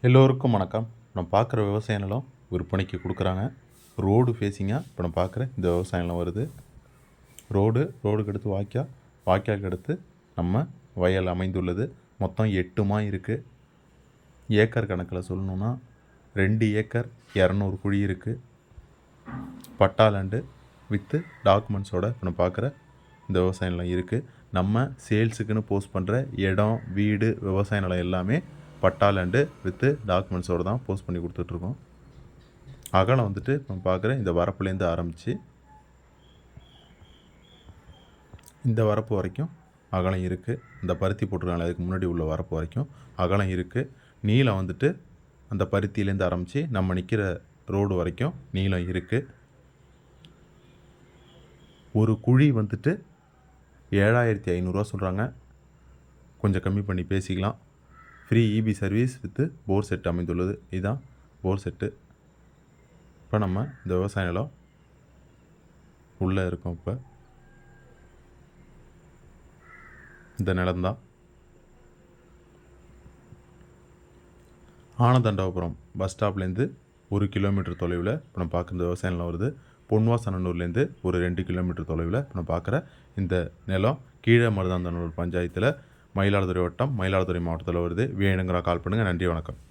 எல்லோருக்கும் வணக்கம். நம்ம பார்க்குற விவசாய நிலம் விற்பனைக்கு கொடுக்குறாங்க. ரோடு ஃபேஸிங்காக இப்போ நம்ம பார்க்குற இந்த விவசாய நிலம் வருது. ரோடுக்கு அடுத்து வாய்க்காலுக்கு அடுத்து நம்ம வயல் அமைந்துள்ளது. மொத்தம் 8 மாய் இருக்குது. ஏக்கர் கணக்கில் சொல்லணுன்னா 2 ஏக்கர் 200 குழி இருக்குது. பட்டா லேண்டு வித்து டாக்குமெண்ட்ஸோட இப்போ நம்ம பார்க்குற இந்த விவசாய நிலம் இருக்குது. நம்ம சேல்ஸுக்குன்னு போஸ்ட் பண்ணுற இடம், வீடு, விவசாய நிலம் எல்லாமே பட்டா லேண்டு வித்து டாக்குமெண்ட்ஸோடு தான் போஸ்ட் பண்ணி கொடுத்துட்ருக்கோம். அகலம் வந்துட்டு நம்ம பார்க்குற இந்த வரப்புலேருந்து ஆரம்பித்து இந்த வரப்பு வரைக்கும் அகலம் இருக்குது. இந்த பருத்தி போட்டிருக்காங்க அதுக்கு முன்னாடி உள்ள வரப்பு வரைக்கும் அகலம் இருக்குது. நீளம் வந்துட்டு அந்த பருத்தியிலேருந்து ஆரம்பித்து நம்ம நிற்கிற ரோடு வரைக்கும் நீளம் இருக்குது. ஒரு குழி வந்துட்டு 7500 சொல்கிறாங்க. கொஞ்சம் கம்மி பண்ணி பேசிக்கலாம். Free EB service with bore set அமைந்துள்ளது. இதுதான் போர் செட்டு. இப்போ நம்ம இந்த விவசாய நிலம் உள்ளே இருக்கோம். இப்போ இந்த நிலம்தான் ஆனதண்டவபுரம் பஸ் ஸ்டாப்லேருந்து 1 கிலோமீட்டர் தொலைவில் இப்போ நம்ம பார்க்குற இந்த விவசாய நிலம் வருது. பொன்வாசனூர்லேருந்து ஒரு 2 கிலோமீட்டர் தொலைவில் இப்போ நம்ம பார்க்குற இந்த நிலம் கீழே மருதாந்தனூர் பஞ்சாயத்தில் மயிலாடுதுறை வட்டம் மயிலாடுதுறை மாவட்டத்தில் வருது. வேணுங்கிற கால் பண்ணுங்கள். நன்றி, வணக்கம்.